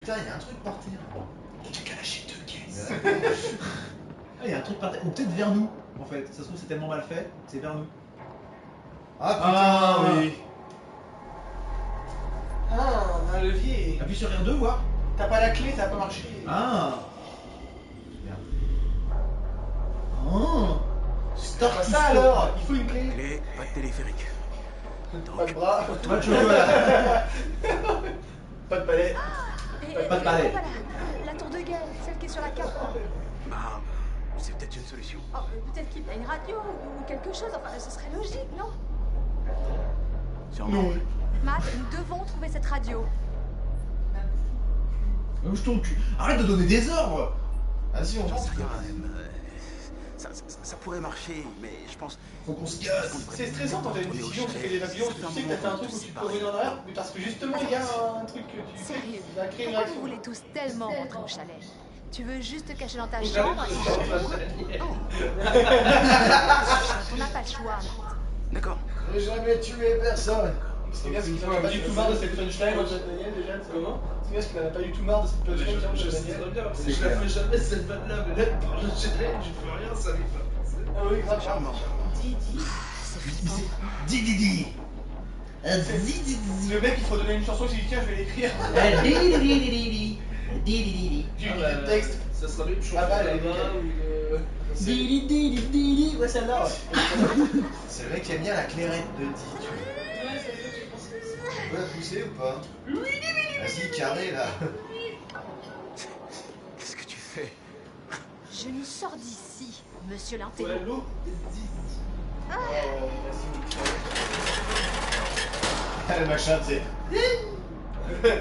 Putain, il y a un truc par terre. Tu qu'à lâcher 2 caisses. Ah, il y a un truc par terre. Ou peut-être vers nous, en fait. Ça se trouve, c'est tellement mal fait, c'est vers nous. Ah putain, Ah oui. Ah, on a un levier. Appuie sur R2, voir. T'as pas la clé, ça a pas marché. Ah. Merde. Oh. Start ça alors, il faut une clé. Clé, pas de téléphérique. Pas de bras. Pas de chocolat. Pas de palais. Pas de palais. Voilà, la tour de guet, celle qui est sur la carte. Bah, c'est peut-être une solution. Oh, peut-être qu'il y a une radio ou quelque chose, enfin, ce serait logique, non? Sûrement. Matt, nous devons trouver cette radio. Bouge ton cul. Arrête de donner des ordres. Vas-y, on J'en sais rentre. rien, ça pourrait marcher, mais je pense... Faut qu'on se casse. C'est stressant quand t'as une décision, tu fais des papillons, tu sais que t'as fait un truc où tu peux revenir en arrière, mais parce que justement il y a un truc que tu fais Sérieux, qui va créer une pourquoi réaction. vous voulez tous tellement rentrer au chalet? Tu veux juste te cacher dans ta chambre? On n'a pas le choix, Matt. D'accord. J'ai jamais tué personne. C'est bien, c'est qu'il n'en a pas du tout marre de cette punchline, Daniel, déjà, c'est comment? C'est bien, parce qu'il n'en a pas du tout marre de cette punchline, Je sais Daniel. très bien, parce que je la fais jamais cette vanne-là, mais là, par le chalet, je peux rien, ça n'est pas passé. Ah oui, grave. Charmant. C'est flippant. Didi. Le mec, il faut donner une chanson, il dit tiens, je vais l'écrire. Didi. J'ai lu le texte. Ça sera mieux de chauffer Ah bah, la elle est main ou de... Didi. Ouais, celle-là. C'est le mec qui aime bien la clairette de Di, tu vois. Tu peux la pousser ou pas? Vas-y, carré là. Qu'est-ce que tu fais? Je nous sors d'ici, monsieur l'intello. Ouais, l'eau. Ah, le machin, tu sais. Poi,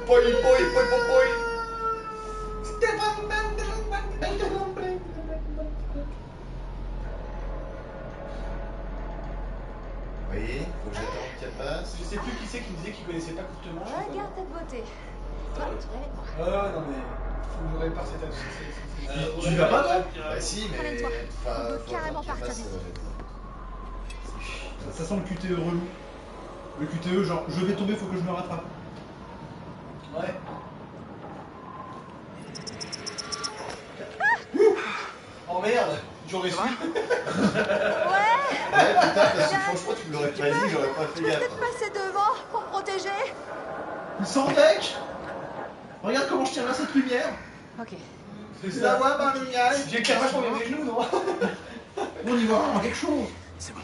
poi, poi, poi, poi. Vous voyez, faut que j'attende qu'elle passe. Je sais plus qui c'est qui me disait qu'il connaissait pas courtement. Regarde cette beauté. Toi, tu vas avec moi. Ah non mais faut me réparer cette action. Tu vas pas, toi? Bah si, mais... Promène-toi. enfin, On peut faut carrément attendre qu'elle partir passe, d'ici. Ça sent le QTE relou. Le QTE, genre, je vais tomber, faut que je me rattrape. Ouais. Oh merde, j'aurais su. Ouais. Ouais, putain, parce que franchement, tu me l'aurais pas dit, j'aurais pas fait gaffe. Peut-être passer devant pour protéger. Sans deck. Regarde comment je tiens là cette lumière. Ok. C'est la voix par lumière. J'ai clairement vachement bien les genoux, non? On y voit vraiment quelque chose. C'est bon.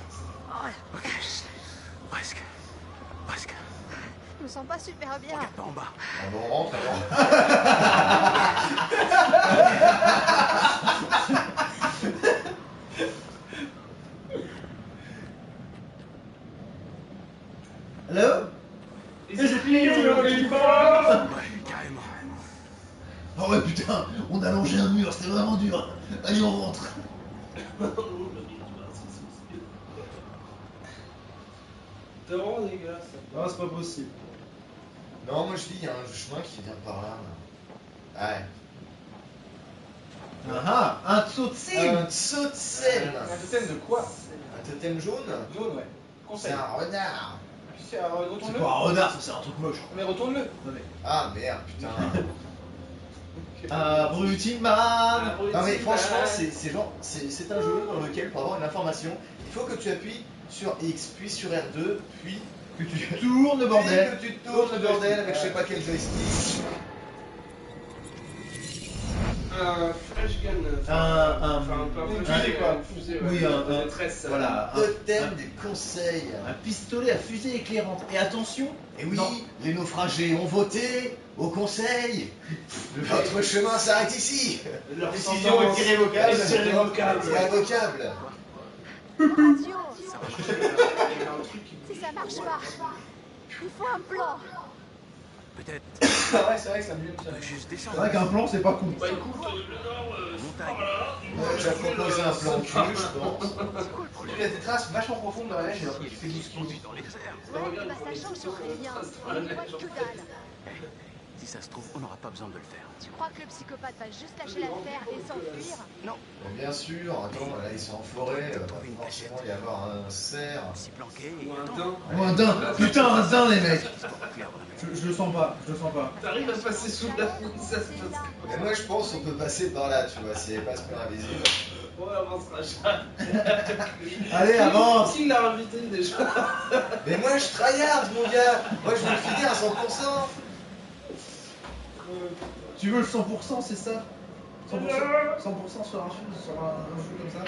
Oh, Ok. Presque. Presque. je me sens pas super bien. Regarde pas en bas. Ah bon, on rentre alors. Hello? Et j'ai plié le uniforme. Ouais, carrément. Oh ouais putain, on a longé un mur, c'était vraiment dur. Allez on rentre. T'es vraiment dégueulasse. Ah c'est pas possible. Non, moi je dis, il y a un chemin qui vient par là. Ouais. Ah ah, un tsotsim. Un tsotsen. Un totem de quoi? Un totem jaune. Jaune, ouais. C'est Conseil. un renard. C'est C'est retourne-le. pas un renard, ça c'est un truc moche. Mais retourne-le. Non mais... Ah merde, putain. Abruti-man. Non mais franchement, c'est un jeu dans lequel pour avoir une information, il faut que tu appuies sur X, puis sur R2, puis Que tu tournes le bordel. puis que tu tournes le bordel avec je sais pas quel joystick. Un flash gun. Un fusée quoi. Un fusée, ouais. Oui, De détresse. voilà, Totem des conseils. un pistolet à fusée éclairante. Et attention, Et oui, non. les naufragés ont voté au conseil. Votre chemin s'arrête ici. Leur Décision est irrévocable. Irrévocable. Irrévocable. Radio. Ça marche. Il y a un truc qui Si ça marche pas, il faut un plan. Peut-être Ah ouais, c'est vrai que ça me on peut juste c'est descendre. vrai qu'un plan c'est pas con. Bah écoute, le nord, Montagne. J'ai proposé un plan cul, je pense. Il y a des traces vachement profondes dans la neige, j'ai l'impression qu'il fait 12 km. Dans les airs. Ouais, bah ça change sur rien. On ne voit que dalle. Si ça se trouve, on n'aura pas besoin de le faire. Tu crois que le psychopathe va juste lâcher l'affaire et s'enfuir? Non, Bon, bien sûr, attends, là ils sont en forêt, va forcément y avoir un cerf. s'y planquer ou et un attendre. daim. Ou un daim. Putain un daim les mecs. Histoire de clair dans la Je le sens pas, je le sens pas. T'arrives à passer sous la foule, ça se passe. Mais moi je pense qu'on peut passer par là, tu vois, si elle passe par invisible. On avancera jamais. Allez, avance. Qui l'a invité déjà? Mais moi je tryhard mon gars. Moi je veux le finir à 100%. Tu veux le 100%, c'est ça 100%, 100% sur un jeu comme ça.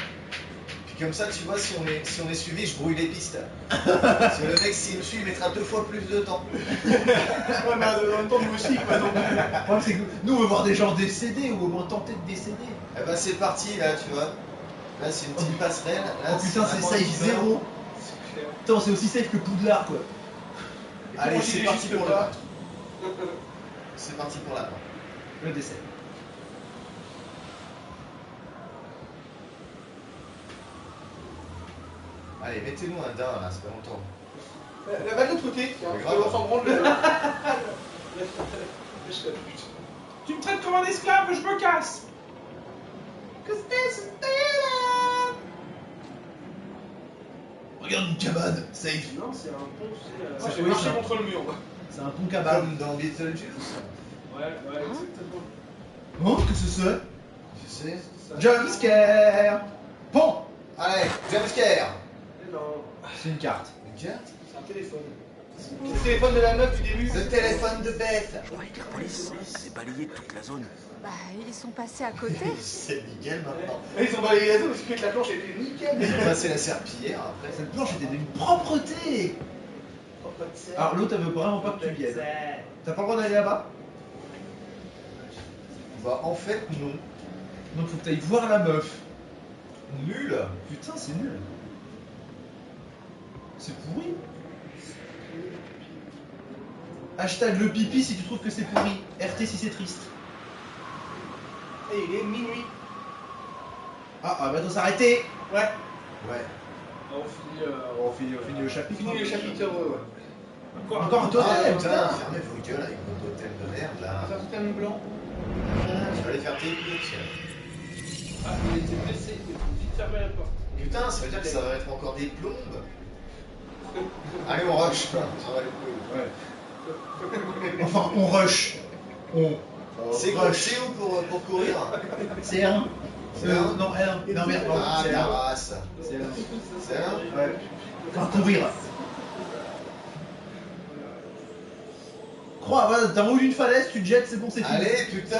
Puis comme ça tu vois si on est suivi, je brouille les pistes. Parce que le mec s'il me suit il mettra 2 fois plus de temps. Ouais, mais en même temps, nous aussi, quoi. Donc, le problème, c'est que nous, on veut voir des gens décédés ou au moins tenter de décéder. Eh ben c'est parti là, tu vois. Là c'est une petite passerelle. Là, Oh putain, c'est vraiment safe une 0. Putain, c'est aussi safe que Poudlard, quoi. Allez, c'est parti pour le pas. C'est parti pour la fin. Le décès. Allez, mettez-nous un dain là, ça fait longtemps. La balle de l'autre côté, Mais grave. on s'en branle. Tu me traites comme un esclave, je me casse. Regarde une cabane, safe. Non, c'est un pont, c'est. Moi j'ai oui, marché ça. contre le mur. C'est un pont cabane. Comme dans Beetlejuice. Ouais, exactement. Oh, qu'est-ce que c'est? Tu sais. Jumpscare. Bon, Allez, jumpscare. Mais non, c'est une carte. Une carte. c'est un téléphone. C'est le téléphone de la meuf du début. Le téléphone de Beth. Avec la police, c'est balayé toute la zone. Bah, ils sont passés à côté. C'est nickel maintenant. Et ils ont balayé la zone parce que la planche était nickel. Ils ont passé la serpillière après. Cette planche était d'une propreté. Alors l'autre, elle veut vraiment pas que tu viennes. T'as pas le droit d'aller là-bas? Bah en fait non. Donc faut que t'ailles voir la meuf. Nul. Putain, c'est nul. C'est pourri. Hashtag le pipi si tu trouves que c'est pourri. RT si c'est triste. Et il est minuit. Ah, bah doit s'arrêter. Ouais. Ouais. On finit. On finit le chapitre. Fini le chapitre heureux, ouais. Encore un Ah totem. putain, fermez vos gueules avec vos totems de merde là. C'est un totem blanc. Je vais aller faire tes pieds. Ah, il était blessé, il faut vite fermer la porte. Putain, ça veut dire que ça va être encore des plombes. Allez, on rush. Ça va aller plus. Ouais. Enfin, on rush. On. C'est quoi, c'est où pour courir? C'est un. C'est un. Non, R1. Non, merde, pardon. Ah, C'est ta un. race. C'est un. C'est un. Ouais. Enfin, courir. Crois, voilà, t'as en haut d'une falaise, tu te jettes, c'est bon, c'est fini. Allez, putain.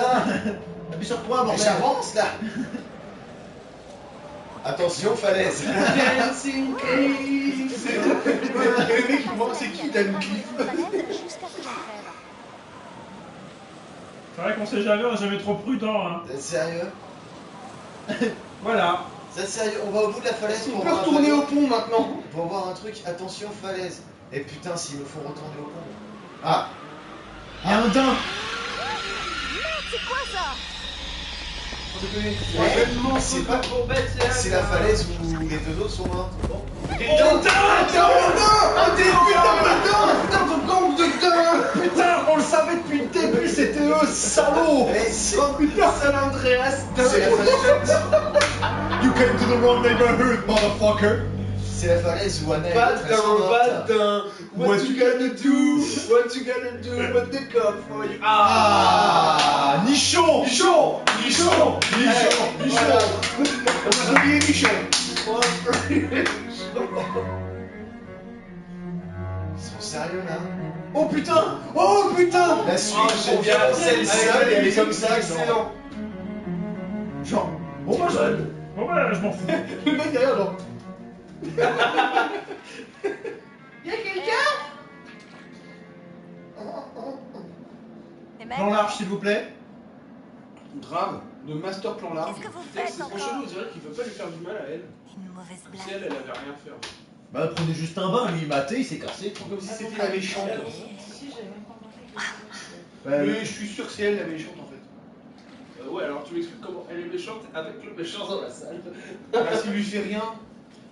Appuie sur toi, Mais bordel. j'avance là. Attention, falaise. Dancing Queen. Le mec il demande c'est qui Dan Cliff. Jusqu'à ce que j'en crève. C'est vrai qu'on sait jamais, on est jamais trop prudent. Hein. T'es sérieux? Voilà. C'est sérieux, on va au bout de la falaise On pour peut voir un retourner panneau. au pont maintenant. Pour voir un truc, attention, falaise. Et putain, s'il me faut retourner au pont. Ah. Il y a un daim. C'est quoi ça? Ouais, c'est pas pour bête, C'est la falaise où les deux autres sont morts. Putain, Putain, on le savait depuis le début, c'était eux, salauds. Mais c'est putain, San Andreas. c'est la falaise. You came to the wrong neighborhood, motherfucker. C'est la falaise où Anna est Bad très morte. down. What you gonna do? What you gonna do? What the cop for you? Ah, nichon. Nichon. Nichon. On a oublié Nichon. Ils sont sérieux là? Oh putain. Oh putain. La suite, Oh, j'aime bien génial. celle seule, Avec elle est la comme musique, ça, excellent. genre. Genre, bon bah je... Bon bah, je m'en fous. Le mec derrière, genre. Les mecs, Plan large, s'il vous plaît. Grave, de master plan large. qu'est-ce que vous Putain, faites c'est trop encore? chelou, on dirait qu'il veut pas lui faire du mal à elle. Une mauvaise Si elle, blague. elle avait rien fait. En fait. Bah prenez juste un bain, lui il maté, il s'est cassé. Comme si c'était la méchante. Bah, Oui, je suis sûr que c'est elle la méchante en fait. Ouais, alors tu m'expliques comment elle est méchante avec le méchant dans la salle. Bah, s'il lui fait rien.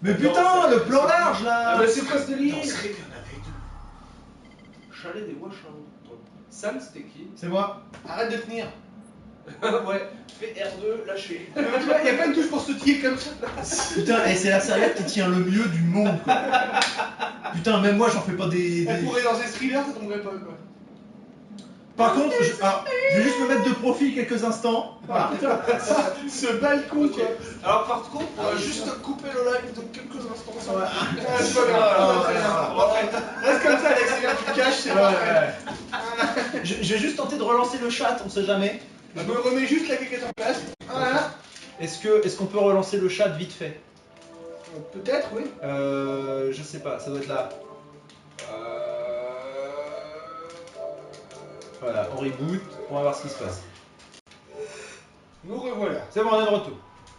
Mais putain, le plan large là. Ah bah c'est quoi ce délire? Dans ce qu'il y en avait deux. Chalet des Wachins. Sam, c'était qui? C'est moi. Arrête de tenir. Ouais, fais R2, lâchez. Tu vois, il y a pas une touche pour se tirer comme ça. Putain, et c'est la serviette qui tient le mieux du monde quoi. Putain, même moi j'en fais pas des... Elle pourrait dans un thriller, ça tomberait pas quoi. Par contre, je vais juste me mettre de profil quelques instants. Voilà. Ce balcon, quoi. Alors, par contre, on va juste couper le live de quelques instants. Ouais. C'est pas grave. Reste comme ça, Alex, tu te caches, c'est pas vrai. Je vais juste tenter de relancer le chat, on sait jamais. Je me remets juste la cliquette en place. Voilà. Est-ce qu'on peut relancer le chat vite fait? Peut-être, oui. Je sais pas, ça doit être là. Voilà, on reboot, on va voir ce qui se passe. Nous revoilà. C'est bon, on est de retour.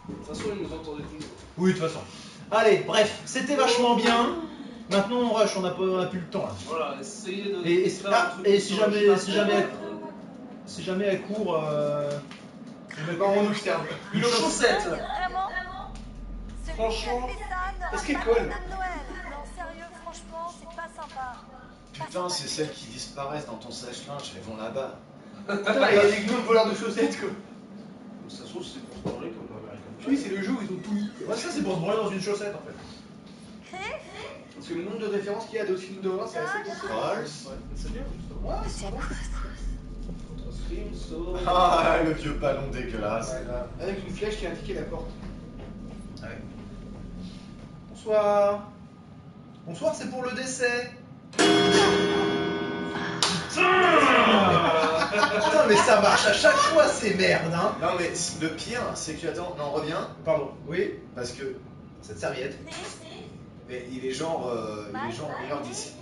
De toute façon, ils nous entendaient toujours. Oui, de toute façon. Allez, bref, c'était vachement bien. Maintenant on rush, on a plus le temps là. Voilà, essayez de. Et si jamais elle court, Je vais pas en observe. Une chaussette. Vraiment Franchement, est-ce qu'elle colle? Madame Noël. Non, sérieux, franchement, c'est pas sympa. Putain, c'est celles qui disparaissent dans ton sèche-linge, elles vont là-bas. Putain, il y a des gnomes voleurs de chaussettes, quoi. Ça se trouve, c'est pour se parler comme l'American. Oui, c'est le jeu où ils ont tout mis. ouais, ça c'est pour se branler dans une chaussette en fait. Parce que le nombre de références qu'il y a d'autres films d'horreur, c'est assez conséquent. Trolls. Ouais, c'est bien, justement. Ouais, C'est quoi Contre Scream, Saw. Ah, le vieux ballon dégueulasse. avec une flèche qui indiquait la porte. Ouais. Bonsoir. Bonsoir, c'est pour le décès. Putain, mais ça marche à chaque fois, ces merdes, hein. Non mais le pire, c'est que attends, non reviens, Pardon, oui, parce que cette serviette. mais il est genre meilleur d'ici.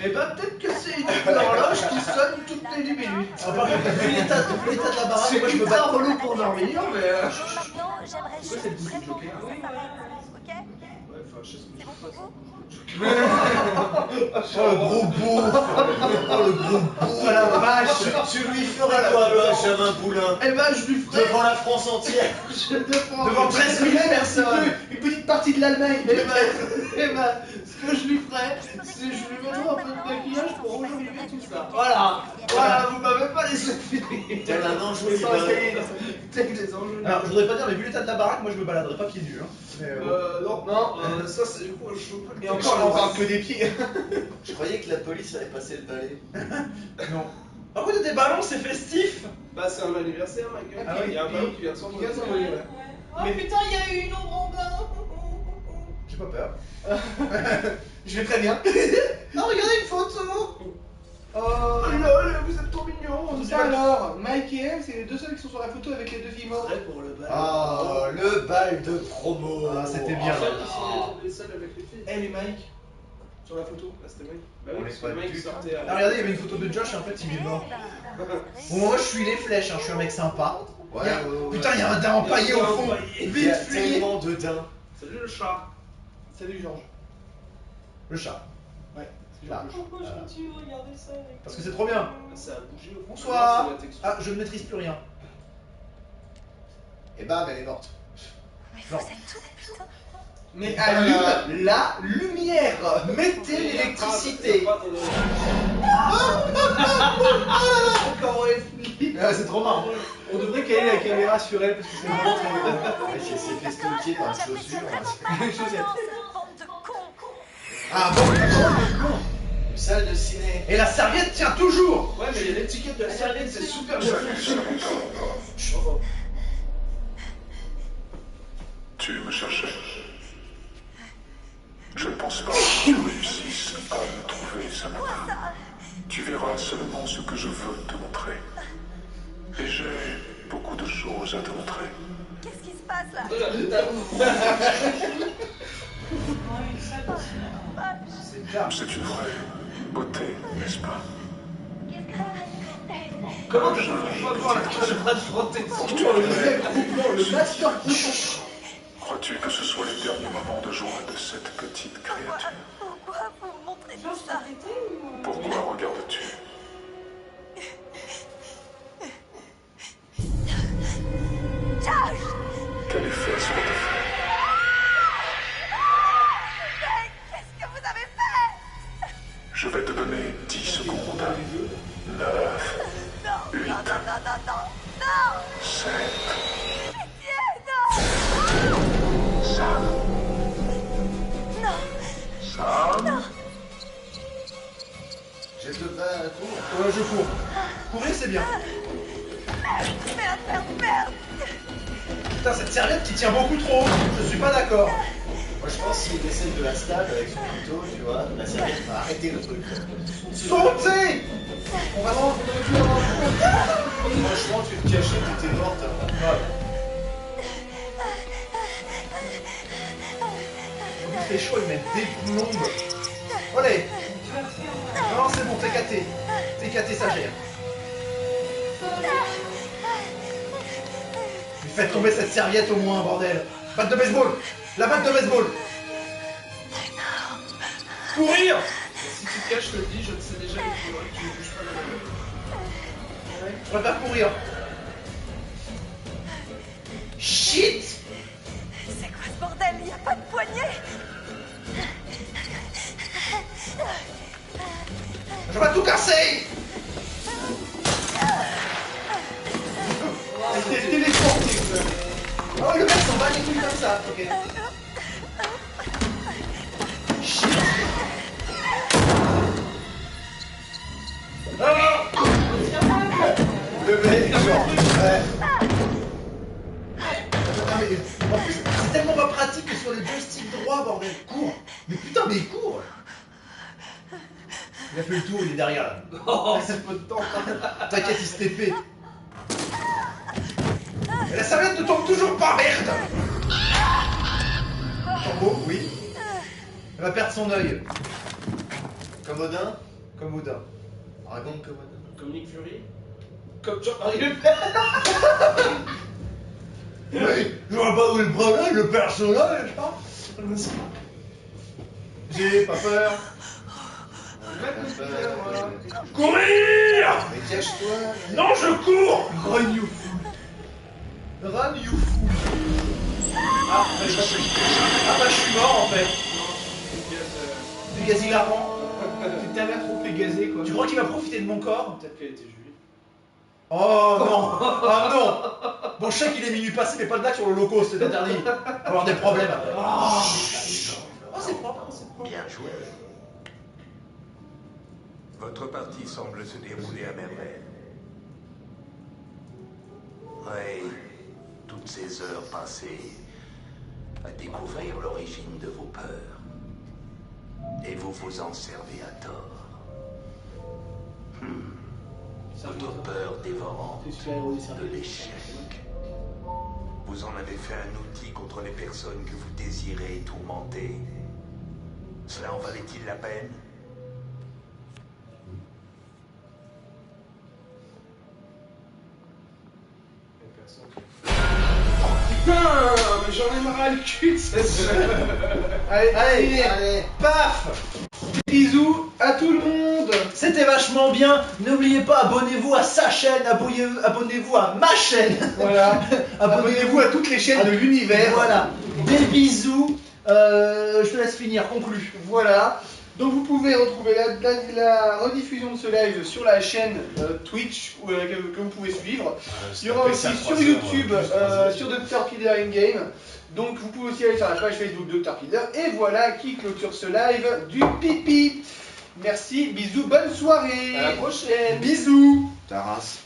Et bah, peut-être que c'est une horloge qui sonne toutes les 10 minutes. Ah, par contre, vu l'état de la baraque, C'est moi je me ultra bats. relou pour dormir, mais. Maintenant, j'aimerais juste c'est le boucle du vraiment Joker. que ça s'arrête, ok Ouais, enfin, je sais ce que C'est je bon fasse. pour vous Oh le gros beauf. Oh le gros beauf. Oh la vache. Tu lui ferais quoi le Benjamin Poulain Eh ben, je lui ferai. devant la France entière? Devant 13 000 personnes. Une petite partie de l'Allemagne. Eh ben, ce que je lui ferais, c'est que je lui mettrais un peu de maquillage pour enjoliver tout ça. Voilà. Voilà, vous m'avez pas laissé finir. Tel un ange C'est pas libéré. essayé. Tel des enjeux. Alors, je voudrais pas dire, mais vu l'état de la baraque, moi je me baladerais pas pieds nus. Hein. Mais, Non, ça c'est du coup, je peux Et encore, on parle que des pieds. Je croyais que la police allait passer le balai. non. Par contre, des ballons, c'est festif. Bah, c'est un anniversaire, ma gueule. Ah oui. Il y a un ballon qui vient de s'envoler. Mais putain, il y a eu une ombre en bas. J'ai pas peur. Je vais très bien. Ah, regardez une photo. Oh lol, vous êtes trop mignons. Ça alors, Mike et elle, c'est les deux seuls qui sont sur la photo avec les deux filles mortes. Pour le bal. Ah, le bal de promo. Ah, c'était bien. En fait, ils sont les seuls avec les filles. Elle et Mike. Sur la photo, là c'était Mike. Bah On oui, les parce que le voit mec plus. sortait à. Ah, regardez, il y avait une photo de Josh et en fait il est mort. Bon, moi je suis les flèches, hein, je suis un mec sympa. Ouais, Il y a- ouais. Putain, il y a un daim empaillé au fond. Il y Vite, a fuyez. tellement de daims. Salut le chat. Salut Georges. Le chat. Ouais, c'est Là. Georges. Pourquoi je continue de regarder ça avec... Parce que c'est trop bien. Ça a bougé au fond. Bonsoir. C'est la texture. Ah, je ne maîtrise plus rien. Et bam, elle est morte. Mais vous êtes tous, putain. Mais allume la lumière. Mettez Il y a l'électricité. pas de- Comment elle flippe. Ah, c'est trop marrant. On devrait caler la caméra sur elle parce que c'est vraiment très bien. Le mec, il s'est fait stalker par une chaussure. Une chaussette. Bande de cons. Ah bon, Une salle de ciné. et la serviette tient toujours. Ouais, mais l'étiquette de la serviette, c'est super joli. Tu me cherchais. Je ne pense pas que tu réussisses à me trouver ce matin. Tu verras seulement ce que je veux te montrer. Et j'ai beaucoup de choses à te montrer. Qu'est-ce qui se passe là C'est clair. C'est une vraie beauté, n'est-ce pas? Comment tu peux pas voir la caméra de frotter dessus Le master. Crois-tu que ce soit les derniers moments de joie de cette petite créature? Pourquoi vous me montrez tout ça Pourquoi regardes-tu? Josh Quel effet cela te fait? Qu'est-ce que vous avez fait Je vais te donner 10 secondes. 9, Non, 8, non, non, non, non, non 7, Pitié, non 5, Non 3, Je te bats à la cour. Ouais, je cours. Courir, c'est bien. Merde. Putain, cette serviette qui tient beaucoup trop. Je suis pas d'accord. Moi je pense qu'il essaie de la stab avec son couteau, tu vois, la serviette va arrêter le truc. Sautez! On va rentrer dans le Franchement, tu te cachais, t'étais morte. Il fait chaud, ils mettent des plombes. Allez! Non, c'est bon, t'es caté. T'es caté, ça gère. Mais faites tomber cette serviette au moins, bordel. Batte de baseball! La batte de baseball! Courir. Si tu te caches, je te le dis, je ne sais déjà les courir, tu ne bouges pas de la main. Je préfère courir. Shit! C'est quoi ce bordel? Y a pas de poignée? Je vais tout casser! C'était téléporté. Oh, le mec s'en bat les couilles comme ça. Ok. Shit! Le mec, genre, ouais. Attends, mais, en plus, c'est tellement pas pratique que sur le joystick droit, bordel. Cours! Mais putain, mais il court! Il a fait le tour, il est derrière là. Oh, c'est peu de temps. T'inquiète, il se TP. Mais la serviette ne tombe toujours pas, merde! Tombeau, oui. Elle va perdre son œil. Commodin? Comme Odin. Raconte Commodin. Comme Nick Fury. Comme Jean-Marie Le Pen. Oui, je vois pas où est le problème, le personnage, hein. J'ai pas peur. Courir. Mais cache-toi. Non, je cours. Run you fool. Run you fool. Ah, bah, je suis mort en fait. Du gaz hilarant. Tu t'avais trop fait gazer quoi. Tu crois qu'il va profiter de mon corps? Peut-être qu'elle était juive. Oh non! Oh non! Bon, je sais qu'il est minuit passé, mais pas de blague sur l'Holocauste, c'est interdit. On va avoir des problèmes après. Oh, c'est propre, c'est propre. Bien joué. Votre partie semble se dérouler à merveille. Oui, toutes ces heures passées à découvrir l'origine de vos peurs. Et vous vous en servez à tort. Votre peur dévorante de l'échec. Vous en avez fait un outil contre les personnes que vous désirez tourmenter. Cela en valait-il la peine? Putain, mais j'en ai marre le cul de cette Allez, paf! Bisous à tout le monde. C'était vachement bien. N'oubliez pas, abonnez-vous à sa chaîne, abonnez-vous à ma chaîne. Voilà. Abonnez-vous à toutes les chaînes de l'univers. Voilà. Des bisous. Je te laisse finir, conclue. Voilà. Donc vous pouvez retrouver la rediffusion de ce live sur la chaîne Twitch que vous pouvez suivre. Il y aura aussi sur YouTube, sur Dr Killer in Game. Donc vous pouvez aussi aller sur la page Facebook Dr Killer. Et voilà qui clôture ce live du pipi. Merci, bisous, bonne soirée. À la prochaine. Bisous. Ta race.